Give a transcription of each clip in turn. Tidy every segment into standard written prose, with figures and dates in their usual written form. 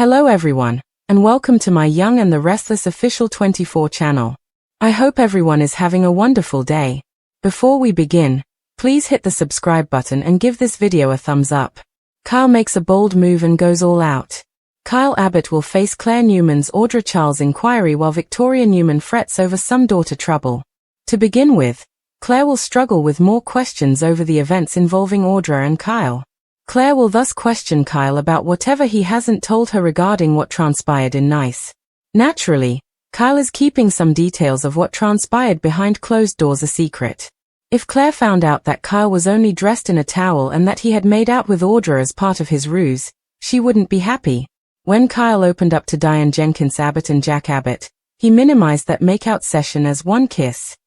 Hello everyone, and welcome to my Young and the Restless official 24 channel. I hope everyone is having a wonderful day. Before we begin, please hit the subscribe button and give this video a thumbs up. Kyle makes a bold move and goes all out. Kyle Abbott will face Claire Newman's Audra Charles inquiry while Victoria Newman frets over some daughter trouble. To begin with, Claire will struggle with more questions over the events involving Audra and Kyle. Claire will thus question Kyle about whatever he hasn't told her regarding what transpired in Nice. Naturally, Kyle is keeping some details of what transpired behind closed doors a secret. If Claire found out that Kyle was only dressed in a towel and that he had made out with Audra as part of his ruse, she wouldn't be happy. When Kyle opened up to Diane Jenkins Abbott and Jack Abbott, he minimized that makeout session as one kiss.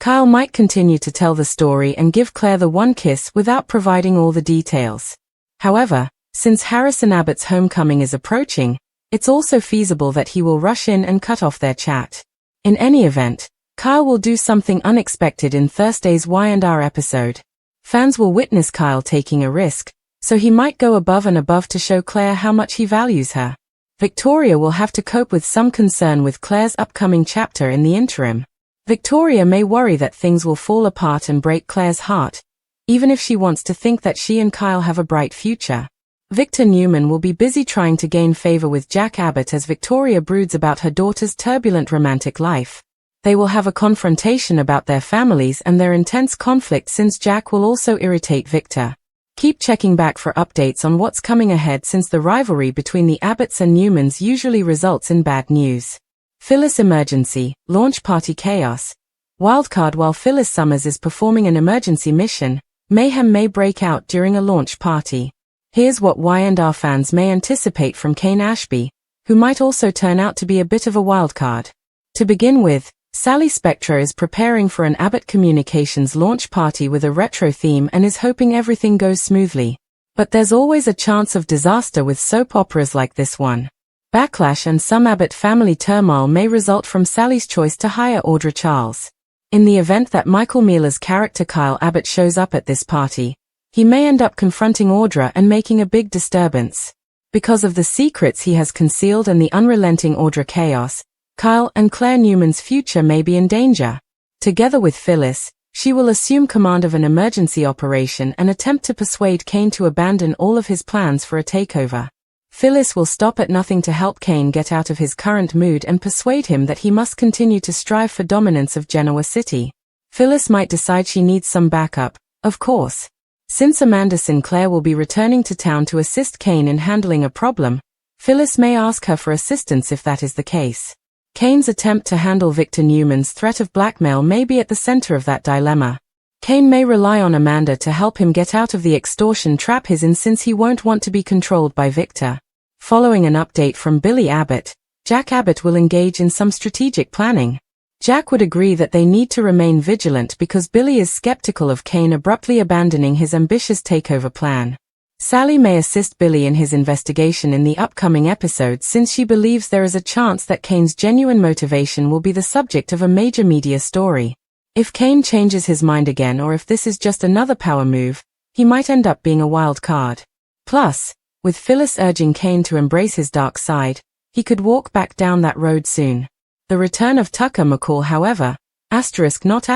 Kyle might continue to tell the story and give Claire the one kiss without providing all the details. However, since Harrison Abbott's homecoming is approaching, it's also feasible that he will rush in and cut off their chat. In any event, Kyle will do something unexpected in Thursday's Y&R episode. Fans will witness Kyle taking a risk, so he might go above and above to show Claire how much he values her. Victoria will have to cope with some concern with Claire's upcoming chapter in the interim. Victoria may worry that things will fall apart and break Claire's heart, even if she wants to think that she and Kyle have a bright future. Victor Newman will be busy trying to gain favor with Jack Abbott as Victoria broods about her daughter's turbulent romantic life. They will have a confrontation about their families and their intense conflict since Jack will also irritate Victor. Keep checking back for updates on what's coming ahead since the rivalry between the Abbotts and Newmans usually results in bad news. Phyllis emergency, launch party chaos. Wildcard: while Phyllis Summers is performing an emergency mission, mayhem may break out during a launch party. Here's what Y&R fans may anticipate from Kane Ashby, who might also turn out to be a bit of a wildcard. To begin with, Sally Spectra is preparing for an Abbott Communications launch party with a retro theme and is hoping everything goes smoothly. But there's always a chance of disaster with soap operas like this one. Backlash and some Abbott family turmoil may result from Sally's choice to hire Audra Charles. In the event that Michael Mealer's character Kyle Abbott shows up at this party, he may end up confronting Audra and making a big disturbance. Because of the secrets he has concealed and the unrelenting Audra chaos, Kyle and Claire Newman's future may be in danger. Together with Phyllis, she will assume command of an emergency operation and attempt to persuade Kane to abandon all of his plans for a takeover. Phyllis will stop at nothing to help Kane get out of his current mood and persuade him that he must continue to strive for dominance of Genoa City. Phyllis might decide she needs some backup, of course. Since Amanda Sinclair will be returning to town to assist Kane in handling a problem, Phyllis may ask her for assistance if that is the case. Kane's attempt to handle Victor Newman's threat of blackmail may be at the center of that dilemma. Kane may rely on Amanda to help him get out of the extortion trap he's in since he won't want to be controlled by Victor. Following an update from Billy Abbott, Jack Abbott will engage in some strategic planning. Jack would agree that they need to remain vigilant because Billy is skeptical of Kane abruptly abandoning his ambitious takeover plan. Sally may assist Billy in his investigation in the upcoming episode since she believes there is a chance that Kane's genuine motivation will be the subject of a major media story. If Kane changes his mind again or if this is just another power move, he might end up being a wild card. Plus, with Phyllis urging Kane to embrace his dark side, he could walk back down that road soon. The return of Tucker McCall, however, not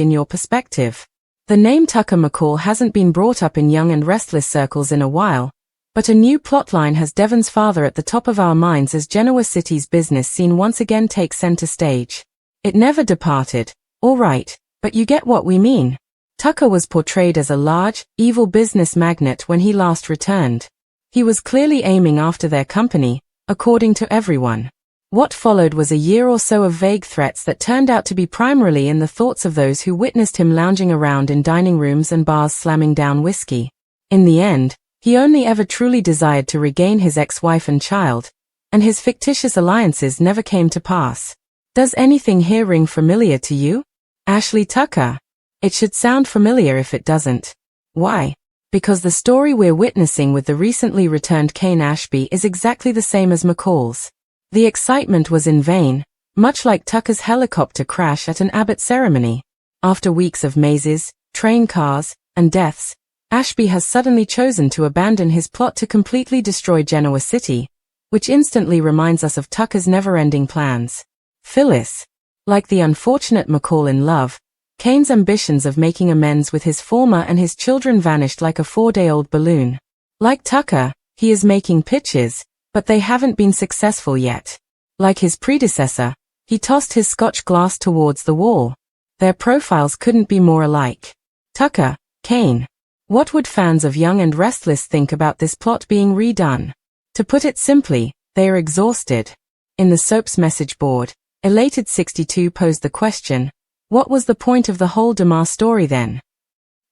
in your perspective. The name Tucker McCall hasn't been brought up in Young and Restless circles in a while, but a new plotline has Devon's father at the top of our minds as Genoa City's business scene once again takes center stage. It never departed, all right, but you get what we mean. Tucker was portrayed as a large, evil business magnate when he last returned. He was clearly aiming after their company, according to everyone. What followed was a year or so of vague threats that turned out to be primarily in the thoughts of those who witnessed him lounging around in dining rooms and bars slamming down whiskey. In the end, he only ever truly desired to regain his ex-wife and child, and his fictitious alliances never came to pass. Does anything here ring familiar to you? Ashley Tucker? It should sound familiar if it doesn't. Why? Because the story we're witnessing with the recently returned Kane Ashby is exactly the same as McCall's. The excitement was in vain, much like Tucker's helicopter crash at an Abbott ceremony. After weeks of mazes, train cars, and deaths, Ashby has suddenly chosen to abandon his plot to completely destroy Genoa City, which instantly reminds us of Tucker's never-ending plans. Phyllis. Like the unfortunate McCall in Love, Kane's ambitions of making amends with his former and his children vanished like a 4-day-old balloon. Like Tucker, he is making pitches, but they haven't been successful yet. Like his predecessor, he tossed his Scotch glass towards the wall. Their profiles couldn't be more alike. Tucker, Kane. What would fans of Young and Restless think about this plot being redone? To put it simply, they are exhausted. In the soap's message board, Elated 62 posed the question, what was the point of the whole Demar story then?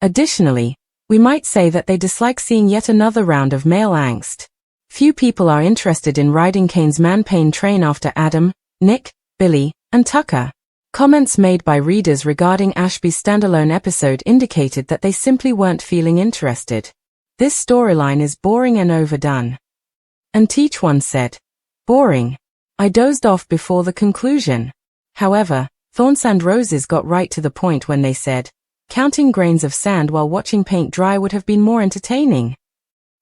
Additionally, we might say that they dislike seeing yet another round of male angst. Few people are interested in riding Kane's man-pain train after Adam, Nick, Billy, and Tucker. Comments made by readers regarding Ashby's standalone episode indicated that they simply weren't feeling interested. This storyline is boring and overdone. And Teach once said, boring. I dozed off before the conclusion. However, Thorns and Roses got right to the point when they said, counting grains of sand while watching paint dry would have been more entertaining.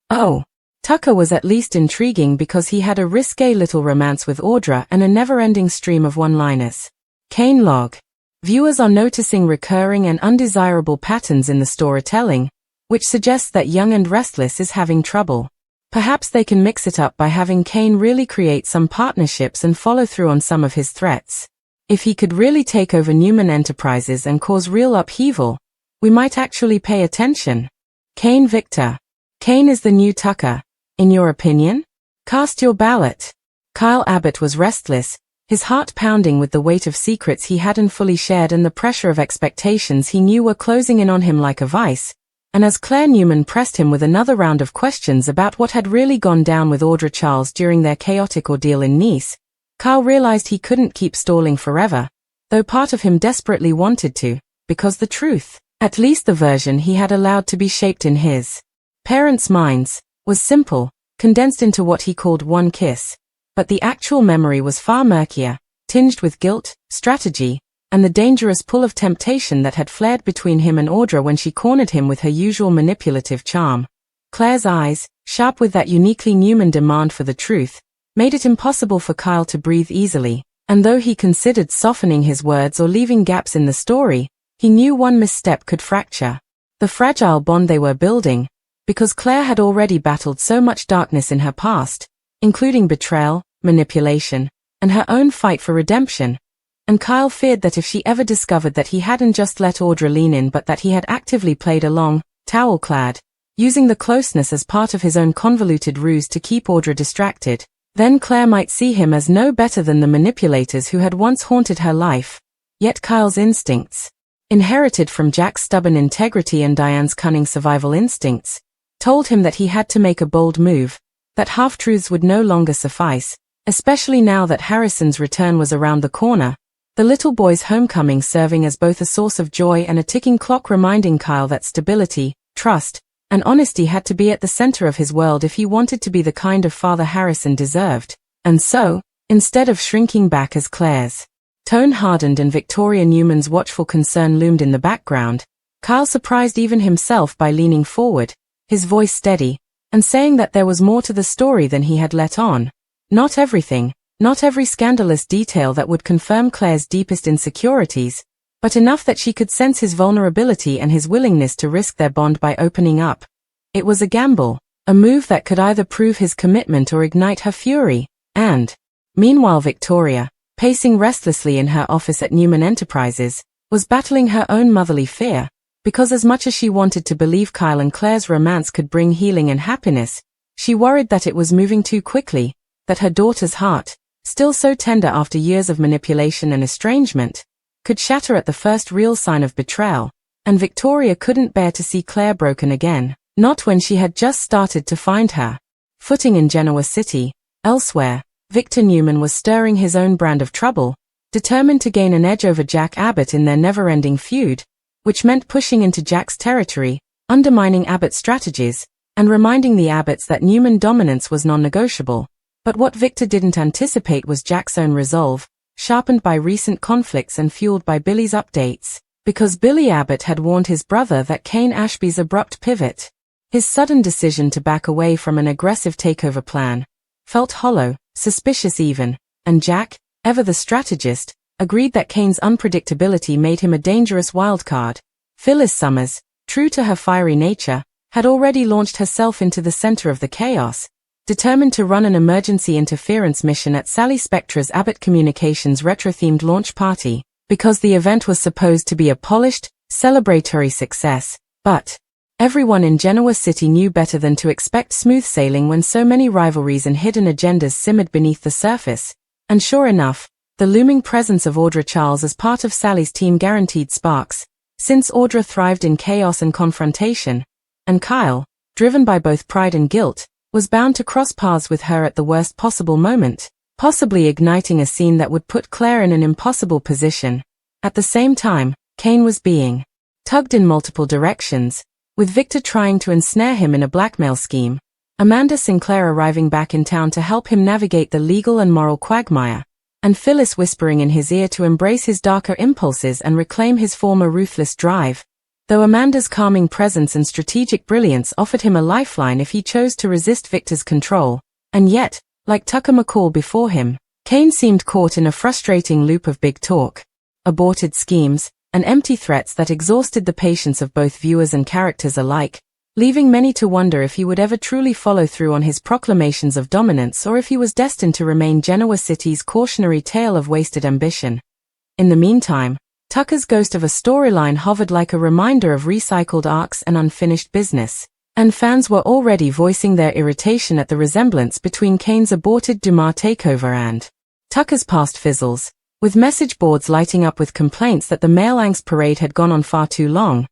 Oh. Tucker was at least intriguing because he had a risque little romance with Audra and a never-ending stream of one-liners. Kane log. Viewers are noticing recurring and undesirable patterns in the storytelling, which suggests that Young and Restless is having trouble. Perhaps they can mix it up by having Kane really create some partnerships and follow through on some of his threats. If he could really take over Newman Enterprises and cause real upheaval, we might actually pay attention. Kane Victor. Kane is the new Tucker. In your opinion? Cast your ballot. Kyle Abbott was restless, his heart pounding with the weight of secrets he hadn't fully shared and the pressure of expectations he knew were closing in on him like a vice, and as Claire Newman pressed him with another round of questions about what had really gone down with Audra Charles during their chaotic ordeal in Nice, Kyle realized he couldn't keep stalling forever, though part of him desperately wanted to, because the truth, at least the version he had allowed to be shaped in his parents' minds, was simple, condensed into what he called one kiss, but the actual memory was far murkier, tinged with guilt, strategy, and the dangerous pull of temptation that had flared between him and Audra when she cornered him with her usual manipulative charm. Claire's eyes, sharp with that uniquely Newman demand for the truth, made it impossible for Kyle to breathe easily, and though he considered softening his words or leaving gaps in the story, he knew one misstep could fracture the fragile bond they were building, because Claire had already battled so much darkness in her past, including betrayal, manipulation, and her own fight for redemption, and Kyle feared that if she ever discovered that he hadn't just let Audra lean in but that he had actively played along, towel-clad, using the closeness as part of his own convoluted ruse to keep Audra distracted, then Claire might see him as no better than the manipulators who had once haunted her life. Yet Kyle's instincts, inherited from Jack's stubborn integrity and Diane's cunning survival instincts, told him that he had to make a bold move, that half-truths would no longer suffice, especially now that Harrison's return was around the corner, the little boy's homecoming serving as both a source of joy and a ticking clock reminding Kyle that stability, trust, and honesty had to be at the center of his world if he wanted to be the kind of father Harrison deserved. And so, instead of shrinking back as Claire's tone hardened and Victoria Newman's watchful concern loomed in the background, Kyle surprised even himself by leaning forward, his voice steady, and saying that there was more to the story than he had let on. Not everything, not every scandalous detail that would confirm Claire's deepest insecurities, but enough that she could sense his vulnerability and his willingness to risk their bond by opening up. It was a gamble, a move that could either prove his commitment or ignite her fury, and, meanwhile Victoria, pacing restlessly in her office at Newman Enterprises, was battling her own motherly fear, because as much as she wanted to believe Kyle and Claire's romance could bring healing and happiness, she worried that it was moving too quickly, that her daughter's heart, still so tender after years of manipulation and estrangement, could shatter at the first real sign of betrayal, and Victoria couldn't bear to see Claire broken again, not when she had just started to find her footing in Genoa City. Elsewhere, Victor Newman was stirring his own brand of trouble, determined to gain an edge over Jack Abbott in their never-ending feud, which meant pushing into Jack's territory, undermining Abbott's strategies, and reminding the Abbotts that Newman dominance was non-negotiable. But what Victor didn't anticipate was Jack's own resolve, sharpened by recent conflicts and fueled by Billy's updates, because Billy Abbott had warned his brother that Kane Ashby's abrupt pivot, his sudden decision to back away from an aggressive takeover plan, felt hollow, suspicious even, and Jack, ever the strategist, agreed that Kane's unpredictability made him a dangerous wildcard. Phyllis Summers, true to her fiery nature, had already launched herself into the center of the chaos, determined to run an emergency interference mission at Sally Spectra's Abbott Communications retro-themed launch party, because the event was supposed to be a polished, celebratory success. But everyone in Genoa City knew better than to expect smooth sailing when so many rivalries and hidden agendas simmered beneath the surface. And sure enough, the looming presence of Audra Charles as part of Sally's team guaranteed sparks, since Audra thrived in chaos and confrontation, and Kyle, driven by both pride and guilt, was bound to cross paths with her at the worst possible moment, possibly igniting a scene that would put Claire in an impossible position. At the same time, Kane was being tugged in multiple directions, with Victor trying to ensnare him in a blackmail scheme, Amanda Sinclair arriving back in town to help him navigate the legal and moral quagmire, and Phyllis whispering in his ear to embrace his darker impulses and reclaim his former ruthless drive, though Amanda's calming presence and strategic brilliance offered him a lifeline if he chose to resist Victor's control. And yet, like Tucker McCall before him, Kane seemed caught in a frustrating loop of big talk, aborted schemes, and empty threats that exhausted the patience of both viewers and characters alike, leaving many to wonder if he would ever truly follow through on his proclamations of dominance or if he was destined to remain Genoa City's cautionary tale of wasted ambition. In the meantime, Tucker's ghost of a storyline hovered like a reminder of recycled arcs and unfinished business, and fans were already voicing their irritation at the resemblance between Kane's aborted Dumas takeover and Tucker's past fizzles, with message boards lighting up with complaints that the male angst parade had gone on far too long.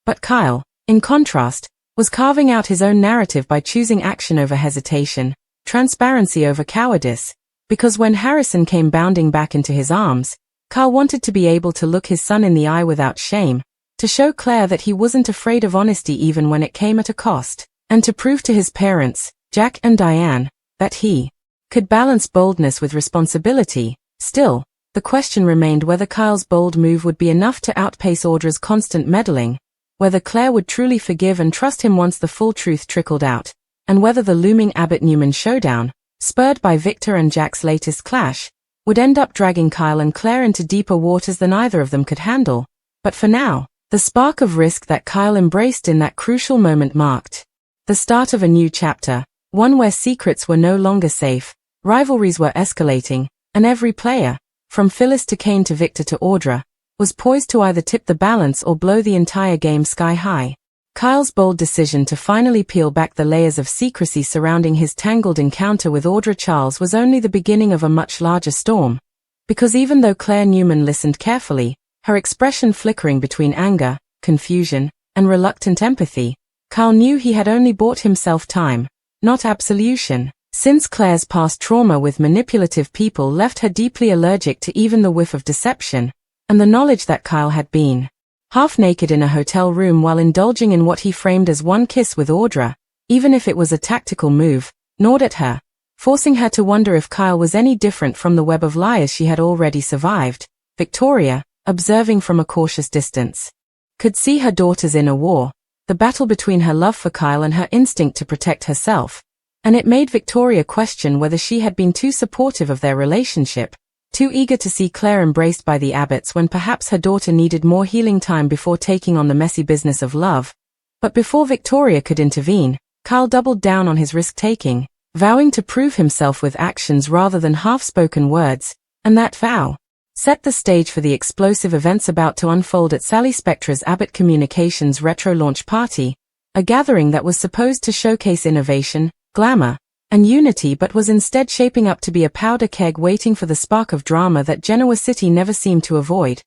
But Kyle, in contrast, was carving out his own narrative by choosing action over hesitation, transparency over cowardice, because when Harrison came bounding back into his arms, Kyle wanted to be able to look his son in the eye without shame, to show Claire that he wasn't afraid of honesty even when it came at a cost, and to prove to his parents, Jack and Diane, that he could balance boldness with responsibility. Still, the question remained whether Kyle's bold move would be enough to outpace Audra's constant meddling, whether Claire would truly forgive and trust him once the full truth trickled out, and whether the looming Abbott-Newman showdown, spurred by Victor and Jack's latest clash, would end up dragging Kyle and Claire into deeper waters than either of them could handle. But for now, the spark of risk that Kyle embraced in that crucial moment marked the start of a new chapter, one where secrets were no longer safe, rivalries were escalating, and every player, from Phyllis to Kane to Victor to Audra, was poised to either tip the balance or blow the entire game sky high. Kyle's bold decision to finally peel back the layers of secrecy surrounding his tangled encounter with Audra Charles was only the beginning of a much larger storm, because even though Claire Newman listened carefully, her expression flickering between anger, confusion, and reluctant empathy, Kyle knew he had only bought himself time, not absolution, since Claire's past trauma with manipulative people left her deeply allergic to even the whiff of deception, and the knowledge that Kyle had been half-naked in a hotel room while indulging in what he framed as one kiss with Audra, even if it was a tactical move, gnawed at her, forcing her to wonder if Kyle was any different from the web of lies she had already survived. Victoria, observing from a cautious distance, could see her daughters in a war, the battle between her love for Kyle and her instinct to protect herself, and it made Victoria question whether she had been too supportive of their relationship, too eager to see Claire embraced by the Abbotts when perhaps her daughter needed more healing time before taking on the messy business of love. But before Victoria could intervene, Kyle doubled down on his risk-taking, vowing to prove himself with actions rather than half-spoken words, and that vow set the stage for the explosive events about to unfold at Sally Spectra's Abbott Communications retro launch party, a gathering that was supposed to showcase innovation, glamour, and unity but was instead shaping up to be a powder keg waiting for the spark of drama that Genoa City never seemed to avoid.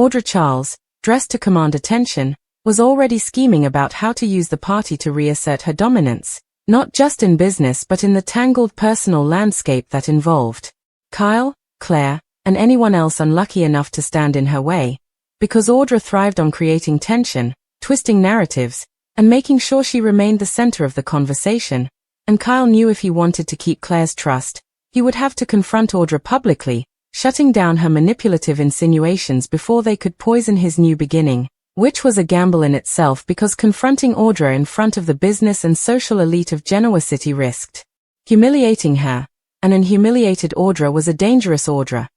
Audra Charles, dressed to command attention, was already scheming about how to use the party to reassert her dominance, not just in business but in the tangled personal landscape that involved Kyle, Claire, and anyone else unlucky enough to stand in her way, because Audra thrived on creating tension, twisting narratives, and making sure she remained the center of the conversation. And Kyle knew if he wanted to keep Claire's trust, he would have to confront Audra publicly, shutting down her manipulative insinuations before they could poison his new beginning, which was a gamble in itself because confronting Audra in front of the business and social elite of Genoa City risked humiliating her, and an humiliated Audra was a dangerous Audra.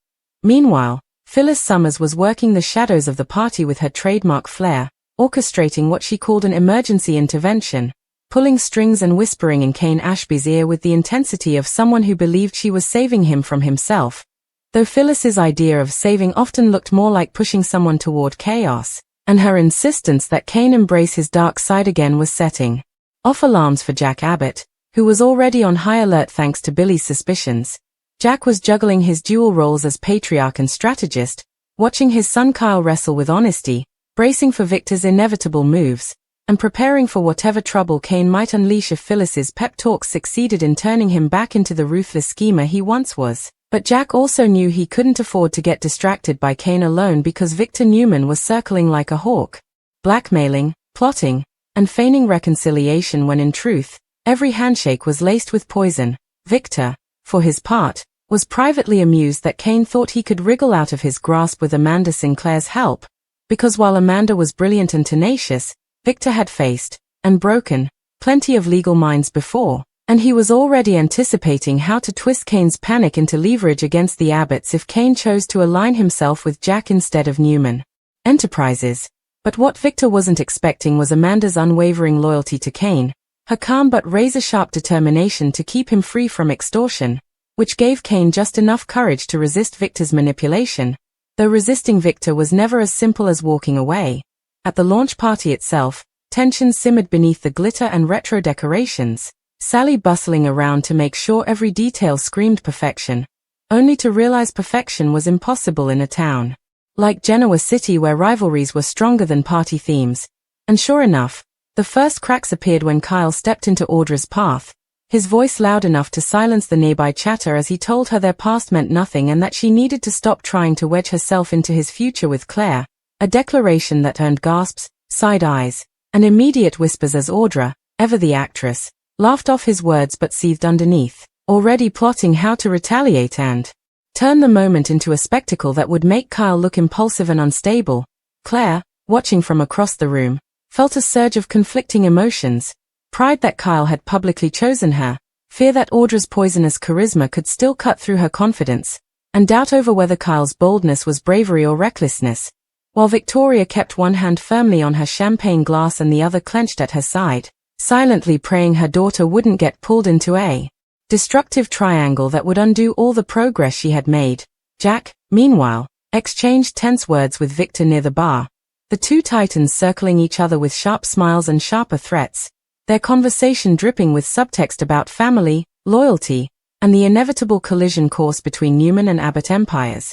Meanwhile, Phyllis Summers was working the shadows of the party with her trademark flair, orchestrating what she called an emergency intervention, pulling strings and whispering in Kane Ashby's ear with the intensity of someone who believed she was saving him from himself. Though Phyllis's idea of saving often looked more like pushing someone toward chaos, and her insistence that Kane embrace his dark side again was setting off alarms for Jack Abbott, who was already on high alert thanks to Billy's suspicions. Jack was juggling his dual roles as patriarch and strategist, watching his son Kyle wrestle with honesty, bracing for Victor's inevitable moves, and preparing for whatever trouble Kane might unleash if Phyllis's pep talks succeeded in turning him back into the ruthless schemer he once was. But Jack also knew he couldn't afford to get distracted by Kane alone because Victor Newman was circling like a hawk, blackmailing, plotting, and feigning reconciliation when in truth, every handshake was laced with poison. Victor, for his part, was privately amused that Kane thought he could wriggle out of his grasp with Amanda Sinclair's help, because while Amanda was brilliant and tenacious, Victor had faced, and broken, plenty of legal minds before, and he was already anticipating how to twist Kane's panic into leverage against the Abbotts if Kane chose to align himself with Jack instead of Newman Enterprises. But what Victor wasn't expecting was Amanda's unwavering loyalty to Kane, her calm but razor-sharp determination to keep him free from extortion, which gave Kane just enough courage to resist Victor's manipulation, though resisting Victor was never as simple as walking away. At the launch party itself, tension simmered beneath the glitter and retro decorations, Sally bustling around to make sure every detail screamed perfection, only to realize perfection was impossible in a town like Genoa City where rivalries were stronger than party themes. And sure enough, the first cracks appeared when Kyle stepped into Audra's path, his voice loud enough to silence the nearby chatter as he told her their past meant nothing and that she needed to stop trying to wedge herself into his future with Claire, a declaration that earned gasps, side eyes, and immediate whispers as Audra, ever the actress, laughed off his words but seethed underneath, already plotting how to retaliate and turn the moment into a spectacle that would make Kyle look impulsive and unstable. Claire, watching from across the room, felt a surge of conflicting emotions, pride that Kyle had publicly chosen her, fear that Audra's poisonous charisma could still cut through her confidence, and doubt over whether Kyle's boldness was bravery or recklessness, while Victoria kept one hand firmly on her champagne glass and the other clenched at her side, silently praying her daughter wouldn't get pulled into a destructive triangle that would undo all the progress she had made. Jack, meanwhile, exchanged tense words with Victor near the bar, the two titans circling each other with sharp smiles and sharper threats, their conversation dripping with subtext about family, loyalty, and the inevitable collision course between Newman and Abbott empires.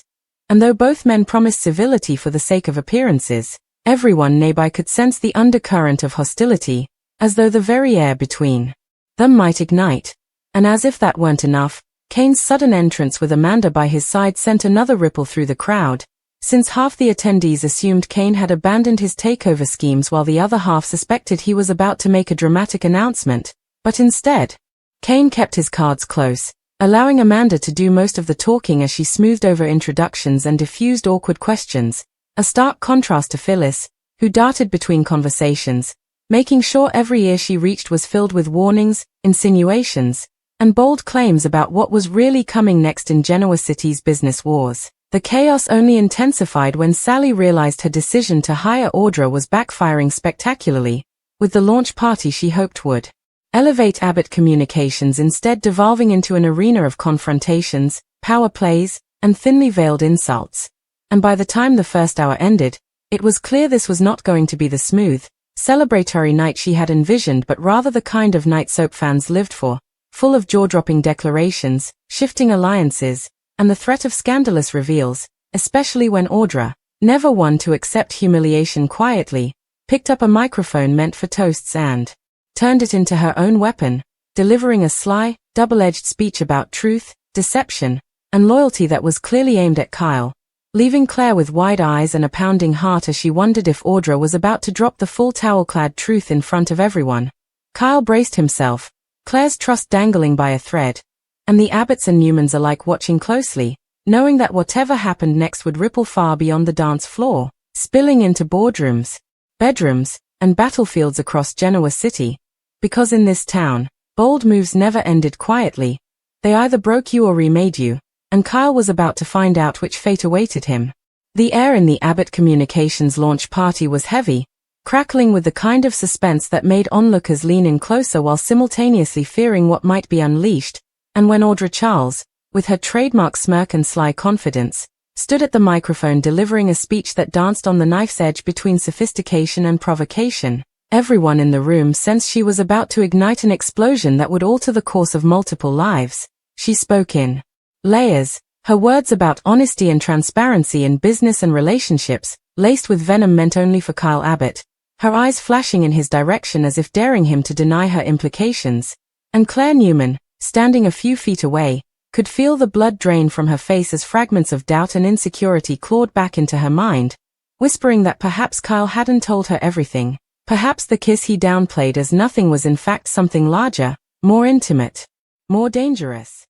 And though both men promised civility for the sake of appearances, everyone nearby could sense the undercurrent of hostility, as though the very air between them might ignite. And as if that weren't enough, Kane's sudden entrance with Amanda by his side sent another ripple through the crowd, since half the attendees assumed Kane had abandoned his takeover schemes while the other half suspected he was about to make a dramatic announcement. But instead, Kane kept his cards close, allowing Amanda to do most of the talking as she smoothed over introductions and diffused awkward questions, a stark contrast to Phyllis, who darted between conversations, making sure every ear she reached was filled with warnings, insinuations, and bold claims about what was really coming next in Genoa City's business wars. The chaos only intensified when Sally realized her decision to hire Audra was backfiring spectacularly, with the launch party she hoped would elevate Abbott Communications instead devolving into an arena of confrontations, power plays, and thinly veiled insults. And by the time the first hour ended, it was clear this was not going to be the smooth, celebratory night she had envisioned but rather the kind of night soap fans lived for, full of jaw-dropping declarations, shifting alliances, and the threat of scandalous reveals, especially when Audra, never one to accept humiliation quietly, picked up a microphone meant for toasts and turned it into her own weapon, delivering a sly, double-edged speech about truth, deception, and loyalty that was clearly aimed at Kyle, leaving Claire with wide eyes and a pounding heart as she wondered if Audra was about to drop the full towel-clad truth in front of everyone. Kyle braced himself, Claire's trust dangling by a thread, and the Abbotts and Newmans alike watching closely, knowing that whatever happened next would ripple far beyond the dance floor, spilling into boardrooms, bedrooms, and battlefields across Genoa City, because in this town, bold moves never ended quietly. They either broke you or remade you, and Kyle was about to find out which fate awaited him. The air in the Abbott Communications launch party was heavy, crackling with the kind of suspense that made onlookers lean in closer while simultaneously fearing what might be unleashed, and when Audra Charles, with her trademark smirk and sly confidence, stood at the microphone delivering a speech that danced on the knife's edge between sophistication and provocation, everyone in the room sensed she was about to ignite an explosion that would alter the course of multiple lives. She spoke in layers, her words about honesty and transparency in business and relationships, laced with venom meant only for Kyle Abbott, her eyes flashing in his direction as if daring him to deny her implications, and Claire Newman, standing a few feet away, could feel the blood drain from her face as fragments of doubt and insecurity clawed back into her mind, whispering that perhaps Kyle hadn't told her everything, perhaps the kiss he downplayed as nothing was in fact something larger, more intimate, more dangerous.